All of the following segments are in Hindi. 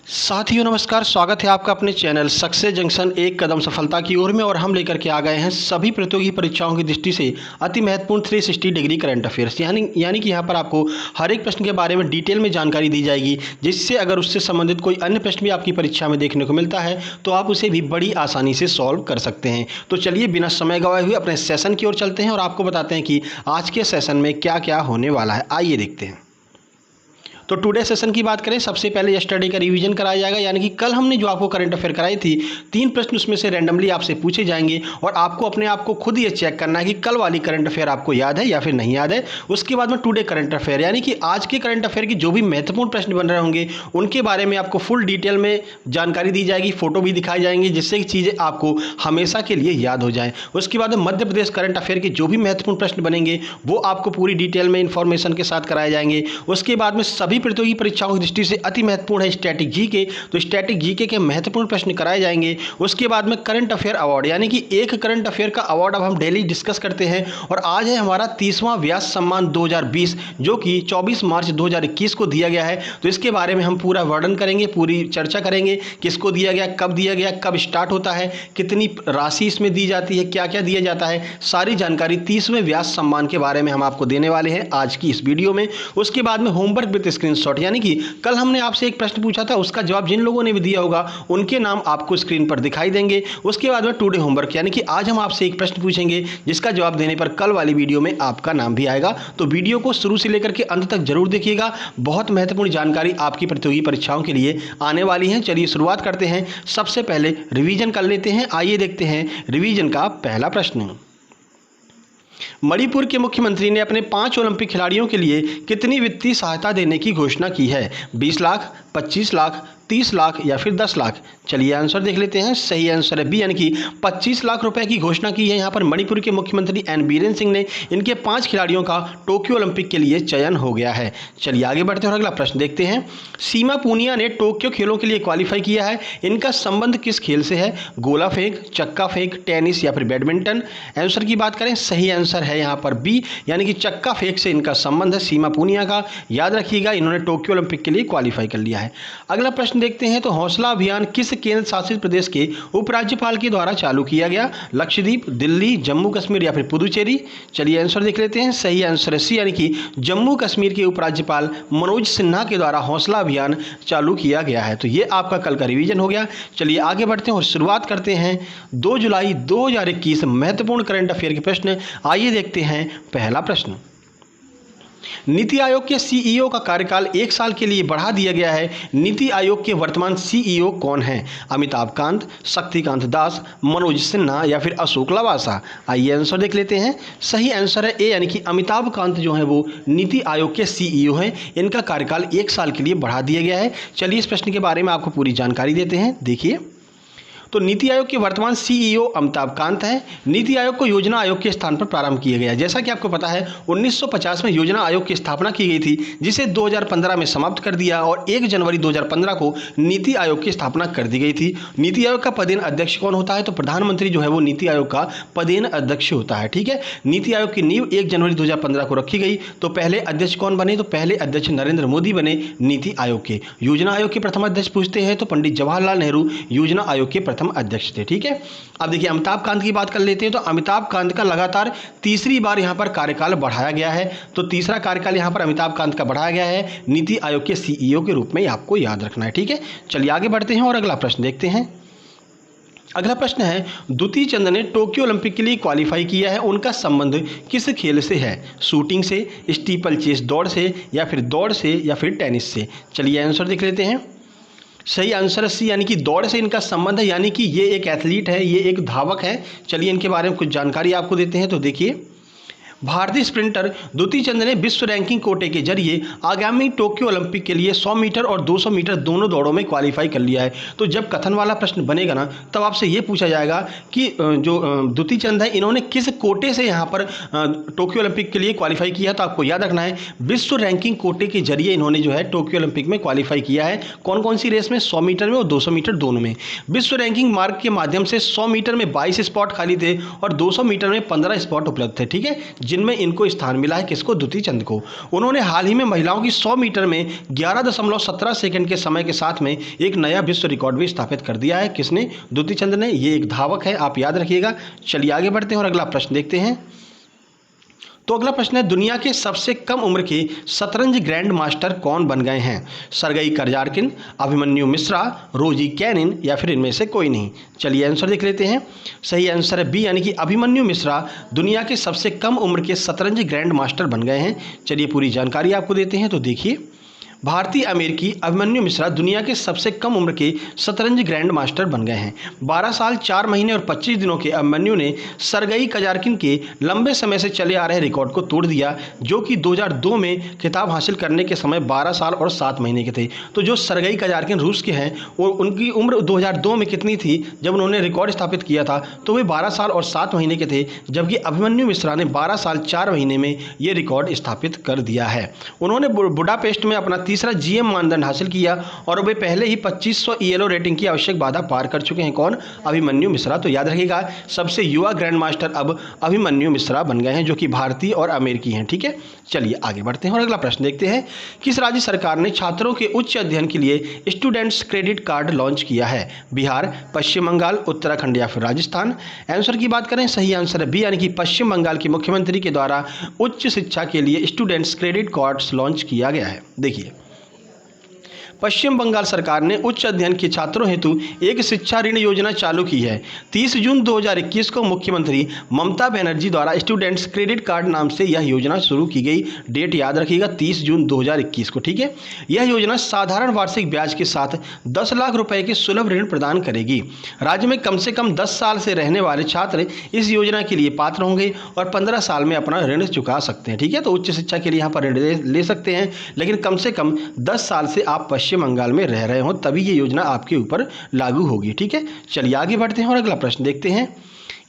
साथियों नमस्कार, स्वागत है आपका अपने चैनल सक्सेस जंक्शन एक कदम सफलता की ओर में। और हम लेकर के आ गए हैं सभी प्रतियोगी परीक्षाओं की दृष्टि से अति महत्वपूर्ण 360 डिग्री करंट अफेयर्स, यानी कि यहाँ पर आपको हर एक प्रश्न के बारे में डिटेल में जानकारी दी जाएगी, जिससे अगर उससे संबंधित कोई अन्य प्रश्न भी आपकी परीक्षा में देखने को मिलता है तो आप उसे भी बड़ी आसानी से सॉल्व कर सकते हैं। तो चलिए बिना समय गंवाए हुए अपने सेशन की ओर चलते हैं और आपको बताते हैं कि आज के सेशन में क्या क्या होने वाला है। आइए देखते हैं। तो टुडे सेशन की बात करें, सबसे पहले यस्टरडे का रिवीजन कराया जाएगा, यानी कि कल हमने जो आपको करंट अफेयर कराई थी 3 प्रश्न उसमें से रैंडमली आपसे पूछे जाएंगे और आपको अपने आप को खुद ये चेक करना है कि कल वाली करंट अफेयर आपको याद है या फिर नहीं याद है। उसके बाद में टुडे करंट अफेयर, यानी कि आज के करंट अफेयर की जो भी महत्वपूर्ण प्रश्न बन रहे होंगे उनके बारे में आपको फुल डिटेल में जानकारी दी जाएगी, फोटो भी दिखाई जाएंगे, जिससे कि चीज़ें आपको हमेशा के लिए याद हो जाएं। उसके बाद में मध्य प्रदेश करंट अफेयर के जो भी महत्वपूर्ण प्रश्न बनेंगे वो आपको पूरी डिटेल में इंफॉर्मेशन के साथ कराए जाएंगे। उसके बाद में सभी प्रतियोगी परीक्षाओं दृष्टि से अति महत्वपूर्ण है स्टैटिक जीके, तो स्टैटिक जीके के महत्वपूर्ण प्रश्न कराए जाएंगे। उसके बाद में करंट अफेयर अवार्ड, यानी कि एक करंट अफेयर का अवार्ड अब हम डेली डिस्कस करते हैं और आज है हमारा 30वां व्यास सम्मान 2020, जो कि 24 मार्च 2021 को दिया गया है। तो इसके बारे में हम पूरा वर्णन करेंगे, पूरी चर्चा करेंगे, किसको दिया गया, कब स्टार्ट होता है, कितनी राशि इसमें दी जाती है, क्या क्या दिया जाता है, सारी जानकारी 30वें व्यास सम्मान के बारे में हम आपको देने वाले हैं आज की इस वीडियो में। उसके बाद में होमवर्क विद स्क्रीनशॉट, यानी कि कल हमने आपसे एक प्रश्न पूछा था, उसका जवाब जिन लोगों ने भी दिया होगा उनके नाम आपको स्क्रीन पर दिखाई देंगे। उसके बाद में टुडे होमवर्क, यानी कि आज हम आपसे एक प्रश्न पूछेंगे जिसका जवाब देने पर कल वाली वीडियो में आपका नाम भी आएगा। तो वीडियो को शुरू से लेकर के अंत तक जरूर देखिएगा, बहुत महत्वपूर्ण जानकारी आपकी प्रतियोगी परीक्षाओं के लिए आने वाली है। चलिए शुरुआत करते हैं, सबसे पहले रिवीजन कर लेते हैं। आइए देखते हैं रिवीजन का पहला प्रश्न। मणिपुर के मुख्यमंत्री ने अपने 5 ओलंपिक खिलाड़ियों के लिए कितनी वित्तीय सहायता देने की घोषणा की है? 20 लाख, 25 लाख, 30 लाख या फिर 10 लाख? चलिए आंसर देख लेते हैं। सही आंसर है बी, यानी कि 25 लाख रुपए की घोषणा की है यहाँ पर मणिपुर के मुख्यमंत्री एन बीरेन सिंह ने। इनके 5 खिलाड़ियों का टोक्यो ओलंपिक के लिए चयन हो गया है। चलिए आगे बढ़ते हैं और अगला प्रश्न देखते हैं। सीमा पूनिया ने टोक्यो खेलों के लिए क्वालिफाई किया है, इनका संबंध किस खेल से है? गोला फेंक, चक्का फेंक, टेनिस या फिर बैडमिंटन? आंसर की बात करें, सही आंसर है यहाँ पर बी, यानी कि चक्का फेंक से इनका संबंध है सीमा पूनिया का। याद रखिएगा, इन्होंने टोक्यो ओलंपिक के लिए क्वालिफाई कर लिया है। अगला प्रश्न देखते हैं। तो हौसला अभियान किस केंद्र शासित प्रदेश के उपराज्यपाल के द्वारा चालू किया गया? लक्षद्वीप, दिल्ली, जम्मू कश्मीर या फिर पुदुचेरी? चलिए आंसर देख लेते हैं। सही आंसर है सी, यानी कि जम्मू कश्मीर के उपराज्यपाल मनोज सिन्हा के द्वारा हौसला अभियान चालू किया गया है। तो ये आपका कल का रिवीजन हो गया। चलिए आगे बढ़ते हैं और शुरुआत करते हैं 2 जुलाई 2021 महत्वपूर्ण करंट अफेयर के प्रश्न। आइए देखते हैं पहला प्रश्न। नीति आयोग के सीईओ का कार्यकाल 1 साल के लिए बढ़ा दिया गया है। नीति आयोग के वर्तमान सीईओ कौन हैं? अमिताभ कांत, शक्तिकांत दास, मनोज सिन्हा या फिर अशोक लवासा? आइए आंसर देख लेते हैं। सही आंसर है ए, यानी कि अमिताभ कांत जो है वो नीति आयोग के सीईओ हैं। इनका कार्यकाल 1 साल के लिए बढ़ा दिया गया है। चलिए इस प्रश्न के बारे में आपको पूरी जानकारी देते हैं। देखिए, तो नीति आयोग के वर्तमान सीईओ अमिताभ कांत हैं। नीति आयोग को योजना आयोग के स्थान पर प्रारंभ किया गया। जैसा कि आपको पता है 1950 में योजना आयोग की स्थापना की गई थी, जिसे 2015 में समाप्त कर दिया और 1 जनवरी 2015 को नीति आयोग की स्थापना कर दी गई थी। नीति आयोग का पदेन अध्यक्ष कौन होता है? तो प्रधानमंत्री जो है वो नीति आयोग का पदेन अध्यक्ष होता है। ठीक है, नीति आयोग की नींव 1 जनवरी 2015 को रखी गई। तो पहले अध्यक्ष कौन बने? तो पहले अध्यक्ष नरेंद्र मोदी बने नीति आयोग के। योजना आयोग के प्रथम अध्यक्ष पूछते हैं तो पंडित जवाहरलाल नेहरू योजना आयोग के अध्यक्ष थे। ठीक है, अब देखिए अमिताभ कांत की बात कर लेते हैं। तो अमिताभ कांत का लगातार तीसरी बार यहां पर कार्यकाल बढ़ाया गया है। तो तीसरा कार्यकाल यहां पर अमिताभ कांत का बढ़ाया गया है नीति आयोग के सीईओ के रूप में, आपको याद रखना है। ठीक है, चलिए आगे बढ़ते हैं और अगला प्रश्न देखते हैं। अगला प्रश्न है, द्युति चंद ने टोक्यो ओलंपिक के लिए क्वालिफाई किया है, उनका संबंध किस खेल से है? शूटिंग से, स्टीपल चेस दौड़ से या फिर टेनिस से? चलिए आंसर देख लेते हैं। सही आंसर है सी, यानी कि दौड़ से इनका संबंध है, यानी कि ये एक एथलीट है, ये एक धावक है। चलिए इनके बारे में कुछ जानकारी आपको देते हैं। तो देखिए, भारतीय स्प्रिंटर द्युति चंद ने विश्व रैंकिंग कोटे के जरिए आगामी टोक्यो ओलंपिक के लिए 100 मीटर और 200 मीटर दोनों दौड़ों में क्वालिफाई कर लिया है। तो जब कथन वाला प्रश्न बनेगा ना, तब आपसे ये पूछा जाएगा कि जो द्युति चंद है इन्होंने किस कोटे से यहाँ पर टोक्यो ओलंपिक के लिए क्वालिफाई किया। तो आपको याद रखना है विश्व रैंकिंग कोटे के जरिए इन्होंने जो है टोक्यो ओलंपिक में क्वालिफाई किया है। कौन कौन सी रेस में? 100 मीटर में और 200 मीटर दोनों में। विश्व रैंकिंग मार्ग के माध्यम से 100 मीटर में 22 स्पॉट खाली थे और 200 मीटर में 15 स्पॉट उपलब्ध थे। ठीक है, जिनमें इनको स्थान मिला है। किसको? द्युति चंद को। उन्होंने हाल ही में महिलाओं की 100 मीटर में 11.17 सेकंड के समय के साथ में एक नया विश्व रिकॉर्ड भी स्थापित कर दिया है। किसने? द्युति चंद ने। ये एक धावक है, आप याद रखिएगा। चलिए आगे बढ़ते हैं और अगला प्रश्न देखते हैं। तो अगला प्रश्न है, दुनिया के सबसे कम उम्र के शतरंज ग्रैंड मास्टर कौन बन गए हैं? सर्गेई करजार्किन, अभिमन्यु मिश्रा, रोजी कैनिन या फिर इनमें से कोई नहीं। चलिए आंसर देख लेते हैं। सही आंसर है बी, यानी कि अभिमन्यु मिश्रा दुनिया के सबसे कम उम्र के शतरंज ग्रैंड मास्टर बन गए हैं। चलिए पूरी जानकारी आपको देते हैं। तो देखिए, भारतीय अमेरिकी अभिमन्यु मिश्रा दुनिया के सबसे कम उम्र के शतरंज ग्रैंड मास्टर बन गए हैं। 12 साल 4 महीने और 25 दिनों के अभिमन्यु ने सर्गेई करजार्किन के लंबे समय से चले आ रहे रिकॉर्ड को तोड़ दिया, जो कि 2002 में खिताब हासिल करने के समय 12 साल और 7 महीने के थे। तो जो सर्गेई करजार्किन रूस के हैं, वो उनकी उम्र 2002 में कितनी थी जब उन्होंने रिकॉर्ड स्थापित किया था? तो वे 12 साल और 7 महीने के थे, जबकि अभिमन्यु मिश्रा ने 12 साल 4 महीने में ये रिकॉर्ड स्थापित कर दिया है। उन्होंने बुडापेस्ट में अपना तीसरा जीएम मानदंड हासिल किया और वे पहले ही 2500 ईएलओ रेटिंग की आवश्यक बाधा पार कर चुके हैं। कौन? अभिमन्यु मिश्रा। तो याद रखिएगा, सबसे युवा ग्रैंड मास्टर अब अभिमन्यु मिश्रा बन गए हैं, जो कि भारतीय और अमेरिकी हैं। ठीक है, चलिए आगे बढ़ते हैं और अगला प्रश्न देखते हैं। किस राज्य सरकार ने छात्रों के उच्च अध्ययन के लिए स्टूडेंट्स क्रेडिट कार्ड लॉन्च किया है? बिहार, पश्चिम बंगाल, उत्तराखंड या फिर राजस्थान? आंसर की बात करें, सही आंसर है बी, यानी कि पश्चिम बंगाल के मुख्यमंत्री के द्वारा उच्च शिक्षा के लिए स्टूडेंट्स क्रेडिट कार्ड्स लॉन्च किया गया है। देखिए, पश्चिम बंगाल सरकार ने उच्च अध्ययन के छात्रों हेतु एक शिक्षा ऋण योजना चालू की है। 30 जून 2021 को मुख्यमंत्री ममता बनर्जी द्वारा स्टूडेंट्स क्रेडिट कार्ड नाम से यह योजना शुरू की गई। डेट याद रखिएगा, 30 जून 2021 को। ठीक है, यह योजना साधारण वार्षिक ब्याज के साथ 10 लाख रुपए के सुलभ ऋण प्रदान करेगी। राज्य में कम से कम 10 साल से रहने वाले छात्र इस योजना के लिए पात्र होंगे और 15 साल में अपना ऋण चुका सकते हैं। ठीक है, तो उच्च शिक्षा के लिए यहाँ पर ऋण ले सकते हैं, लेकिन कम से कम 10 साल से आप पश्चिम बंगाल में रह रहे हो, तभी ये योजना आपके ऊपर लागू होगी। ठीक है, चलिए आगे बढ़ते हैं और अगला प्रश्न देखते हैं।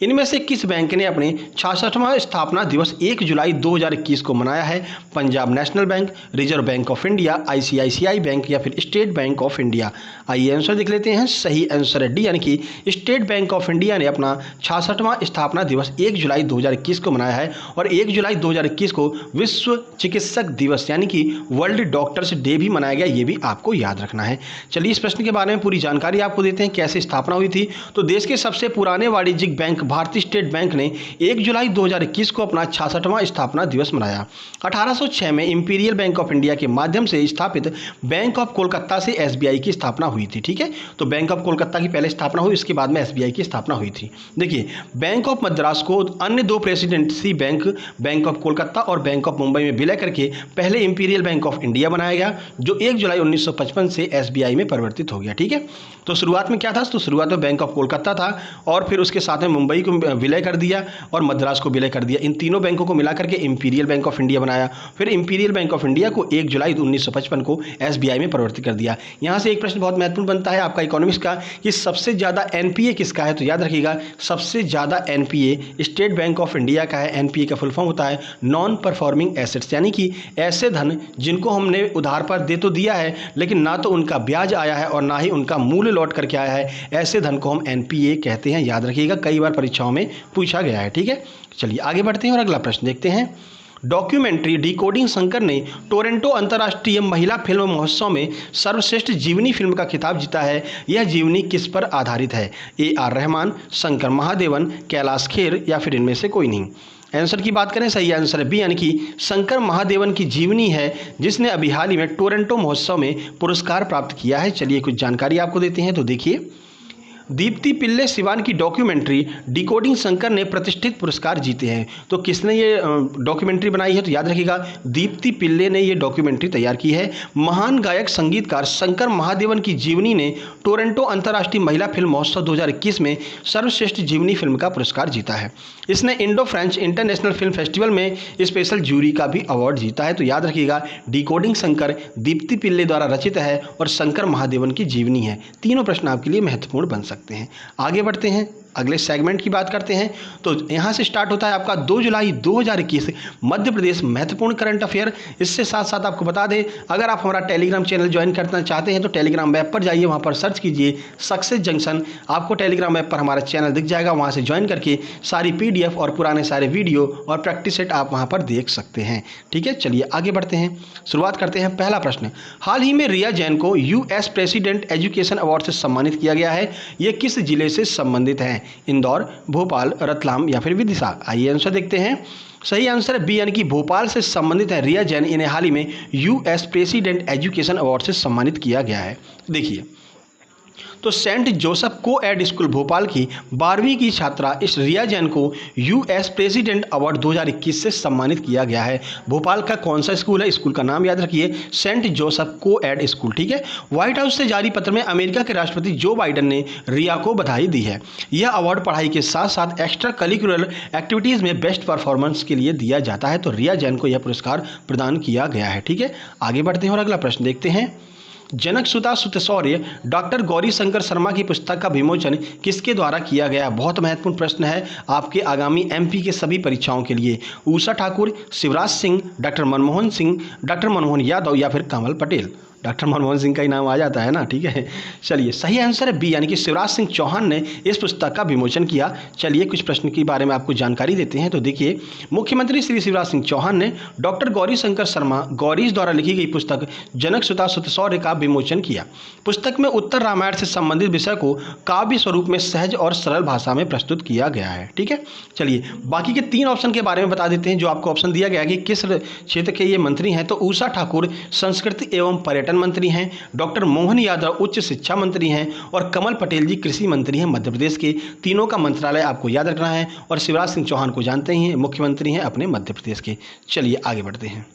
इनमें से किस बैंक ने अपने 66वां स्थापना दिवस 1 जुलाई 2021 को मनाया है? Punjab national bank, reserve bank of India, ICICI bank या फिर स्टेट बैंक ऑफ इंडिया? आइए आंसर देख लेते हैं। सही आंसर है डी, यानी कि स्टेट बैंक ऑफ इंडिया ने अपना 66वां स्थापना दिवस 1 जुलाई 2021 को मनाया है। और 1 जुलाई 2021 को विश्व चिकित्सक दिवस यानी कि वर्ल्ड डॉक्टर्स डे भी मनाया गया, ये भी आपको याद रखना है। चलिए इस प्रश्न के बारे में पूरी जानकारी आपको देते हैं, कैसे स्थापना हुई थी। तो देश के सबसे पुराने वाणिज्यिक बैंक भारतीय स्टेट बैंक ने 1 जुलाई 2021 को अपना 66वां स्थापना दिवस मनाया। 1806 में इंपीरियल बैंक ऑफ इंडिया के माध्यम से स्थापित बैंक ऑफ कोलकाता से एसबीआई की स्थापना हुई थी। ठीक है, तो बैंक ऑफ कोलकाता की पहले स्थापना हुई, उसके बाद में एसबीआई की स्थापना हुई थी। देखिए, बैंक ऑफ मद्रास को अन्य 2 presidency bank, bank of Kolkata और बैंक ऑफ मुंबई में विलय करके पहले इंपीरियल बैंक ऑफ इंडिया बनाया गया, जो 1 जुलाई 1955 से एसबीआई में परिवर्तित हो गया। ठीक है, तो शुरुआत में क्या था? तो शुरुआत में बैंक ऑफ कोलकाता था और फिर उसके साथ में मुंबई को विलय कर दिया और मद्रास को विलय कर दिया। इन तीनों बैंकों को मिला करके इंपीरियल बैंक ऑफ इंडिया बनाया। फिर इंपीरियल बैंक ऑफ इंडिया को 1 जुलाई 1955 को एसबीआई में परिवर्तित कर दिया। यहाँ से एक प्रश्न बहुत महत्वपूर्ण बनता है आपका इकोनॉमिक्स का कि सबसे ज़्यादा एनपीए किसका है? तो याद रखिएगा, सबसे ज़्यादा NPA state bank of India का है। एनपीए का फुल फॉर्म होता है नॉन परफॉर्मिंग एसेट्स, यानी कि ऐसे धन जिनको हमने उधार पर दे तो दिया है, लेकिन ना तो उनका ब्याज आया है और ना ही उनका मूल्य लौट करके आया है, ऐसे धन को हम एनपीए कहते हैं। याद रखिएगा, कई बार परीक्षाओं में पूछा गया है। ठीक है, चलिए आगे बढ़ते हैं और अगला प्रश्न देखते हैं। डॉक्यूमेंट्री डिकोडिंग शंकर ने टोरंटो अंतर्राष्ट्रीय महिला फिल्म महोत्सव में सर्वश्रेष्ठ जीवनी फिल्म का खिताब जीता है। यह जीवनी किस पर आधारित है? AR रहमान, शंकर महादेवन, कैलाश खेर या फिर इनमें से कोई नहीं? आंसर की बात करें, सही आंसर है बी, यानी कि शंकर महादेवन की जीवनी है, जिसने अभी हाल ही में टोरंटो महोत्सव में पुरस्कार प्राप्त किया है। चलिए कुछ जानकारी आपको देते हैं। तो देखिए, दीप्ति पिल्ले सिवान की डॉक्यूमेंट्री डिकोडिंग शंकर ने प्रतिष्ठित पुरस्कार जीते हैं। तो किसने ये डॉक्यूमेंट्री बनाई है? तो याद रखिएगा, दीप्ति पिल्ले ने ये डॉक्यूमेंट्री तैयार की है। महान गायक संगीतकार शंकर महादेवन की जीवनी ने टोरंटो अंतर्राष्ट्रीय महिला फिल्म महोत्सव 2021 में सर्वश्रेष्ठ जीवनी फिल्म का पुरस्कार जीता है। इसने Indo French international film festival में स्पेशल जूरी का भी अवार्ड जीता है। तो याद रखिएगा, डिकोडिंग शंकर दीप्ति पिल्ले द्वारा रचित है और शंकर महादेवन की जीवनी है। तीनों प्रश्न आपके लिए महत्वपूर्ण बन सकते हैं। आगे बढ़ते हैं। अगले सेगमेंट की बात करते हैं तो यहाँ से स्टार्ट होता है आपका 2 जुलाई 2021 मध्य प्रदेश महत्वपूर्ण करंट अफेयर। इससे साथ साथ आपको बता दें, अगर आप हमारा टेलीग्राम चैनल ज्वाइन करना चाहते हैं तो टेलीग्राम ऐप पर जाइए, वहाँ पर सर्च कीजिए सक्सेस जंक्शन, आपको टेलीग्राम ऐप पर हमारा चैनल दिख जाएगा। वहाँ से ज्वाइन करके सारी PDF और पुराने सारे वीडियो और प्रैक्टिस सेट आप वहाँ पर देख सकते हैं। ठीक है, चलिए आगे बढ़ते हैं, शुरुआत करते हैं। पहला प्रश्न, हाल ही में रिया जैन को US प्रेसिडेंट एजुकेशन अवार्ड से सम्मानित किया गया है, ये किस जिले से संबंधित है? इंदौर, भोपाल, रतलाम या फिर विदिशा? आइए आंसर देखते हैं। सही आंसर है बी, यानी कि भोपाल से संबंधित है रिया जैन। इन्हें हाल ही में US प्रेसिडेंट एजुकेशन अवार्ड से सम्मानित किया गया है। देखिए तो सेंट जोसेफ को-एड स्कूल भोपाल की 12वीं की छात्रा इस रिया जैन को US प्रेसिडेंट अवार्ड 2021 से सम्मानित किया गया है। भोपाल का कौन सा स्कूल है? स्कूल का नाम याद रखिए, सेंट जोसेफ को-एड स्कूल। ठीक है, व्हाइट हाउस से जारी पत्र में अमेरिका के राष्ट्रपति जो बाइडेन ने रिया को बधाई दी है। यह अवार्ड पढ़ाई के साथ साथ एक्स्ट्रा करिकुलर एक्टिविटीज़ में बेस्ट परफॉर्मेंस के लिए दिया जाता है। तो रिया जैन को यह पुरस्कार प्रदान किया गया है। ठीक है, आगे बढ़ते हैं और अगला प्रश्न देखते हैं। जनक सुता सुतशौर्य डॉक्टर गौरी शंकर शर्मा की पुस्तक का विमोचन किसके द्वारा किया गया? बहुत महत्वपूर्ण प्रश्न है आपके आगामी MP के सभी परीक्षाओं के लिए। उषा ठाकुर, शिवराज सिंह, डॉक्टर मनमोहन सिंह, डॉक्टर मनमोहन यादव या फिर कमल पटेल? डॉक्टर मनमोहन सिंह का ही नाम आ जाता है ना। ठीक है, चलिए सही आंसर है बी, यानी कि शिवराज सिंह चौहान ने इस पुस्तक का विमोचन किया। चलिए कुछ प्रश्न के बारे में आपको जानकारी देते हैं। तो देखिए, मुख्यमंत्री श्री शिवराज सिंह चौहान ने डॉक्टर गौरी शंकर शर्मा गौरीश द्वारा लिखी गई पुस्तक जनक सुता सुतशौर्य का विमोचन किया। पुस्तक में उत्तर रामायण से संबंधित विषय को काव्य स्वरूप में सहज और सरल भाषा में प्रस्तुत किया गया है। ठीक है, चलिए बाकी के 3 ऑप्शन के बारे में बता देते हैं। जो आपको ऑप्शन दिया गया कि किस क्षेत्र के ये मंत्री हैं, तो उषा ठाकुर संस्कृति एवं पर्यटन मंत्री हैं, डॉक्टर मोहन यादव उच्च शिक्षा मंत्री हैं और कमल पटेल जी कृषि मंत्री हैं मध्य प्रदेश के। तीनों का मंत्रालय आपको याद रखना है। और शिवराज सिंह चौहान को जानते ही हैं, मुख्यमंत्री हैं अपने मध्य प्रदेश के। चलिए आगे बढ़ते हैं।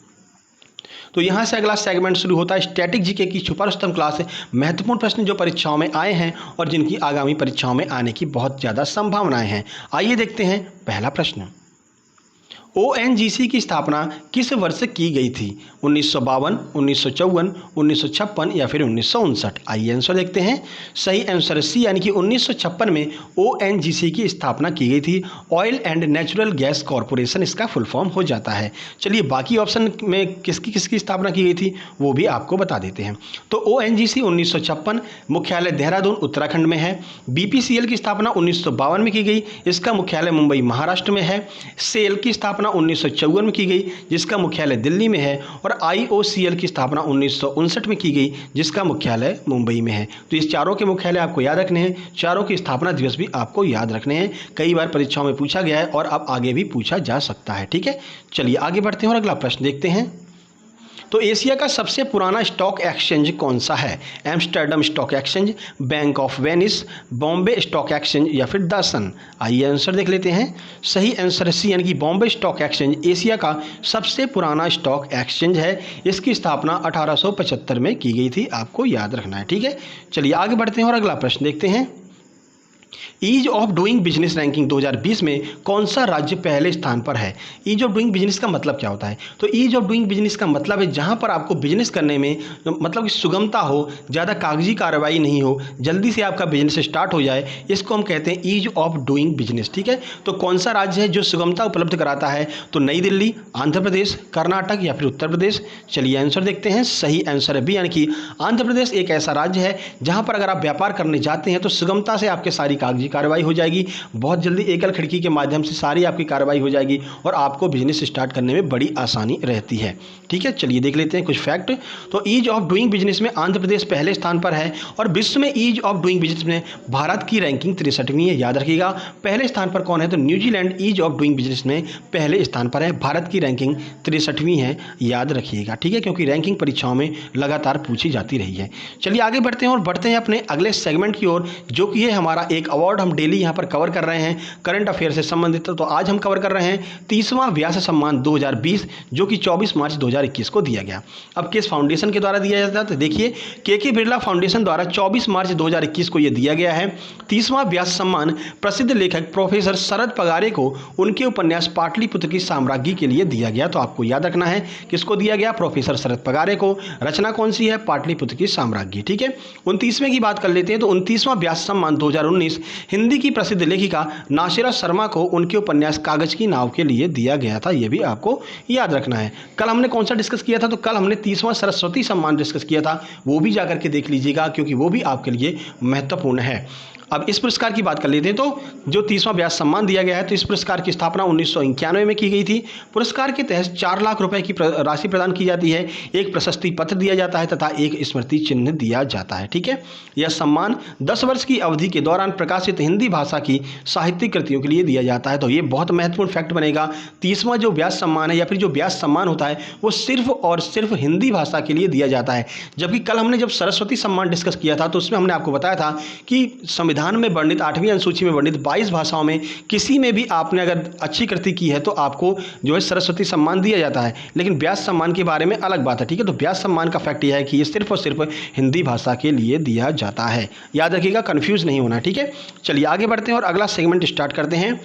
तो यहाँ से अगला सेगमेंट शुरू होता है स्टैटिक जीके की छुपा रुस्तम क्लास। महत्वपूर्ण प्रश्न जो परीक्षाओं में आए हैं और जिनकी आगामी परीक्षाओं में आने की बहुत ज़्यादा संभावनाएं हैं। आइए देखते हैं पहला प्रश्न, ONGC की स्थापना किस वर्ष की गई थी? 1952, 1954, 1956 या फिर 1959? आइए आंसर देखते हैं। सही आंसर सी, यानी कि 1956 में ONGC की स्थापना की गई थी। Oil and natural gas corporation इसका फुल फॉर्म हो जाता है। चलिए बाकी ऑप्शन में किसकी किसकी स्थापना की गई थी वो भी आपको बता देते हैं। तो ONGC 1956, मुख्यालय देहरादून उत्तराखंड में है। BPCL की स्थापना 1952 में की गई, इसका मुख्यालय मुंबई महाराष्ट्र में है। सेल की स्थापना 1954 में की गई, जिसका मुख्यालय दिल्ली में है। और IOCL की स्थापना 1959 में की गई, जिसका मुख्यालय मुंबई में है। तो इस चारों के मुख्यालय आपको याद रखने हैं, चारों की स्थापना दिवस भी आपको याद रखने हैं। कई बार परीक्षाओं में पूछा गया है और अब आगे भी पूछा जा सकता है। ठीक है, चलिए आगे बढ़ते हैं और अगला प्रश्न देखते हैं। तो एशिया का सबसे पुराना स्टॉक एक्सचेंज कौन सा है? Amsterdam stock exchange, bank of Venice, Bombay stock exchange या फिर द सन? आइए आंसर देख लेते हैं। सही आंसर सी, यानी कि बॉम्बे स्टॉक एक्सचेंज एशिया का सबसे पुराना स्टॉक एक्सचेंज है। इसकी स्थापना 1875 में की गई थी, आपको याद रखना है। ठीक है, चलिए आगे बढ़ते हैं और अगला प्रश्न देखते हैं। Ease of doing business ranking 2020 में कौन सा राज्य पहले स्थान पर है? ईज ऑफ डूइंग बिजनेस का मतलब क्या होता है? तो ईज ऑफ डूइंग बिजनेस का मतलब है जहां पर आपको बिजनेस करने में मतलब कि सुगमता हो, ज़्यादा कागजी कार्रवाई नहीं हो, जल्दी से आपका बिजनेस स्टार्ट हो जाए, इसको हम कहते हैं ईज ऑफ डूइंग बिजनेस। ठीक है, तो कौन सा राज्य है जो सुगमता उपलब्ध कराता है? तो नई दिल्ली, आंध्र प्रदेश, कर्नाटक या फिर उत्तर प्रदेश? चलिए आंसर देखते हैं। सही आंसर है बी, यानी कि आंध्र प्रदेश एक ऐसा राज्य है जहां पर अगर आप व्यापार करने जाते हैं तो सुगमता से आपके सारी कागजी कार्रवाई हो जाएगी। बहुत जल्दी एकल खिड़की के माध्यम से सारी आपकी कार्रवाई हो जाएगी और आपको बिजनेस स्टार्ट करने में बड़ी आसानी रहती है। ठीक है, चलिए देख लेते हैं कुछ फैक्ट। तो ईज ऑफ डूइंग बिजनेस में आंध्र प्रदेश पहले स्थान पर है और विश्व में ईज ऑफ डूइंग बिजनेस में भारत की रैंकिंग 63वीं है। याद रखिएगा, पहले स्थान पर कौन है? तो New Zealand ease of doing business में पहले स्थान पर है। भारत की रैंकिंग 63वीं है, याद रखिएगा। ठीक है, क्योंकि रैंकिंग परीक्षाओं में लगातार पूछी जाती रही है। चलिए आगे बढ़ते हैं और बढ़ते हैं अपने अगले सेगमेंट की ओर, जो कि है हमारा एक अवार्ड हम डेली यहाँ पर कवर कर रहे हैं करंट अफेयर से संबंधित। तो आज हम कवर कर रहे हैं 30वां व्यास सम्मान 2020, जो कि 24 मार्च 2021 को दिया गया। अब किस फाउंडेशन के द्वारा दिया जाता है? तो देखिए, के बिरला फाउंडेशन द्वारा 24 मार्च 2021 को यह दिया गया है। 30वां व्यास सम्मान प्रसिद्ध लेखक प्रोफेसर शरद पगारे को उनके उपन्यास पाटलिपुत्र की साम्राज्ञी के लिए दिया गया। तो आपको याद रखना है किसको दिया गया? प्रोफेसर शरद पगारे को। रचना कौन सी है? पाटलिपुत्र की साम्राज्ञी। ठीक है, 29वें की बात कर लेते हैं। तो 29वां व्यास सम्मान 2019 हिंदी की प्रसिद्ध लेखिका नासिरा शर्मा को उनके उपन्यास कागज की नाव के लिए दिया गया था, ये भी आपको याद रखना है। कल हमने कौन सा डिस्कस किया था, तो कल हमने 30वां सरस्वती सम्मान डिस्कस किया था, वो भी जाकर के देख लीजिएगा क्योंकि वो भी आपके लिए महत्वपूर्ण है। अब इस पुरस्कार की बात कर लेते हैं। तो जो 30वां व्यास सम्मान दिया गया है, तो इस पुरस्कार की स्थापना 1991 में की गई थी। पुरस्कार के तहत 4 लाख रुपए की राशि प्रदान की जाती है, एक प्रशस्ति पत्र दिया जाता है तथा एक स्मृति चिन्ह दिया जाता है। ठीक है, यह सम्मान 10 वर्ष की अवधि के दौरान प्रकाशित हिंदी भाषा की साहित्यिक कृतियों के लिए दिया जाता है। तो ये बहुत महत्वपूर्ण फैक्ट बनेगा। 30वां जो व्यास सम्मान है या फिर जो व्यास सम्मान होता है वो सिर्फ और सिर्फ हिंदी भाषा के लिए दिया जाता है। जबकि कल हमने जब सरस्वती सम्मान डिस्कस किया था तो उसमें हमने आपको बताया था कि संविधान में वर्णित 8वीं अनुसूची में वर्णित 22 भाषाओं में किसी में भी आपने अगर अच्छी कृति की है तो आपको जो है सरस्वती सम्मान दिया जाता है। लेकिन व्यास सम्मान के बारे में अलग बात है। ठीक है, तो व्यास सम्मान का फैक्ट यह है कि ये सिर्फ और सिर्फ हिंदी भाषा के लिए दिया जाता है। याद रखिएगा, कंफ्यूज नहीं होना। ठीक है, चलिए आगे बढ़ते हैं और अगला सेगमेंट स्टार्ट करते हैं।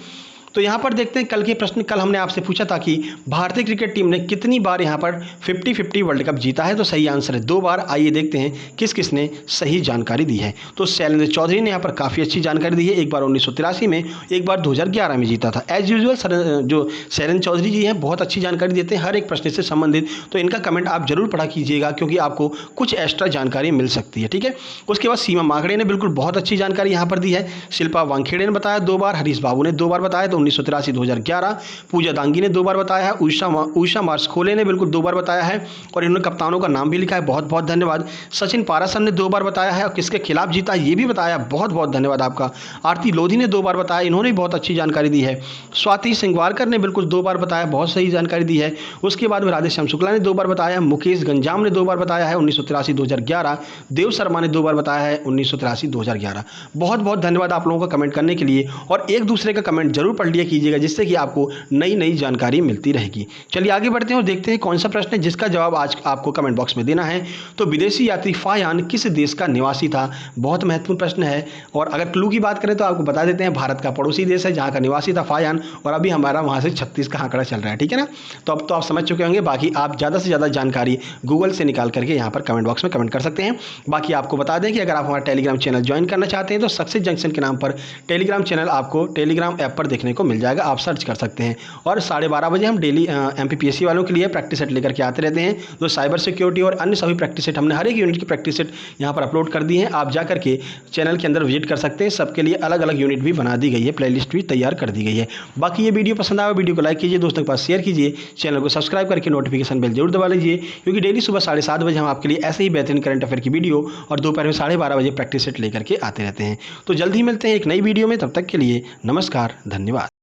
तो यहाँ पर देखते हैं कल के प्रश्न। कल हमने आपसे पूछा था कि भारतीय क्रिकेट टीम ने कितनी बार यहाँ पर 50-50 वर्ल्ड कप जीता है, तो सही आंसर है 2 बार। आइए देखते हैं किस किस ने सही जानकारी दी है। तो शैलेंद्र चौधरी ने यहाँ पर काफ़ी अच्छी जानकारी दी है। एक बार 1983 में, एक बार 2011 में जीता था। एज यूजुअल जो शैलेंद्र चौधरी जी हैं बहुत अच्छी जानकारी देते हैं हर एक प्रश्न से संबंधित, तो इनका कमेंट आप जरूर पढ़ा कीजिएगा क्योंकि आपको कुछ एक्स्ट्रा जानकारी मिल सकती है। ठीक है, उसके बाद सीमा मांगड़े ने बिल्कुल बहुत अच्छी जानकारी यहाँ पर दी है। शिल्पा वानखेड़े ने बताया 2 बार, हरीश बाबू ने 2 बार बताया तो 1983 2011, पूजा दांगी ने 2 बार बताया है, उषा मार्सखोले ने बिल्कुल 2 बार बताया है और इन्होंने कप्तानों का नाम भी लिखा है, बहुत बहुत धन्यवाद। सचिन पारासर ने 2 बार बताया है और किसके खिलाफ जीता ये भी बताया, बहुत बहुत धन्यवाद आपका। आरती लोधी ने 2 बार बताया, इन्होंने भी बहुत अच्छी जानकारी दी है। स्वाति सिंगवारकर ने बिल्कुल 2 बार बताया, बहुत सही जानकारी दी है। उसके बाद में राधेश्याम शुक्ला ने 2 बार बताया, मुकेश गंजाम ने 2 बार बताया है 1983 2011, देव शर्मा ने 2 बार बताया है 1983 2011। बहुत बहुत धन्यवाद आप लोगों का कमेंट करने के लिए और एक दूसरे का कमेंट जरूर पढ़ लिया कीजिएगा जिससे कि आपको नई नई जानकारी मिलती रहेगी। चलिए आगे बढ़ते हैं और देखते हैं कौन सा प्रश्न है जिसका जवाब आज आपको कमेंट बॉक्स में देना है। तो विदेशी यात्री फायान किस देश का निवासी था? बहुत महत्वपूर्ण प्रश्न है और अगर क्लू की बात करें तो आपको बता देते हैं भारत का पड़ोसी देश है जहां का निवासी था फायान और अभी हमारा वहां से 36 का आंकड़ा चल रहा है। ठीक है ना, तो अब तो आप समझ चुके होंगे। बाकी आप ज़्यादा से ज़्यादा जानकारी गूगल से निकाल करके यहाँ पर कमेंट बॉक्स में कमेंट कर सकते हैं। बाकी आपको बता दें कि अगर आप हमारा टेलीग्राम चैनल ज्वाइन करना चाहते हैं तो सक्सेस जंक्शन के नाम पर टेलीग्राम चैनल आपको टेलीग्राम ऐप पर देखने को मिल जाएगा, आप सर्च कर सकते हैं। और 12:30 बजे हम डेली MPPSC वालों के लिए प्रैक्टिस सेट लेकर के आते रहते हैं। तो साइबर सिक्योरिटी और अन्य सभी प्रैक्टिस सेट हमने हर एक यूनिट की प्रैक्टिस सेट यहाँ पर अपलोड कर दी है। आप जा करके चैनल के अंदर विजिट कर सकते हैं। सबके लिए अलग अलग यूनिट भी बना दी गई है, प्लेलिस्ट भी तैयार कर दी गई है। बाकी ये वीडियो पसंद आया वीडियो को लाइक कीजिए, दोस्तों के पास शेयर कीजिए, चैनल को सब्सक्राइब करके नोटिफिकेशन बेल जरूर दबा लीजिए क्योंकि डेली सुबह 7:30 बजे हम आपके लिए ऐसे ही बेहतरीन करंट अफेयर की वीडियो और दोपहर में 12:30 बजे प्रैक्टिस सेट लेकर के आते रहते हैं। तो जल्दी मिलते हैं एक नई वीडियो में, तब तक के लिए नमस्कार, धन्यवाद।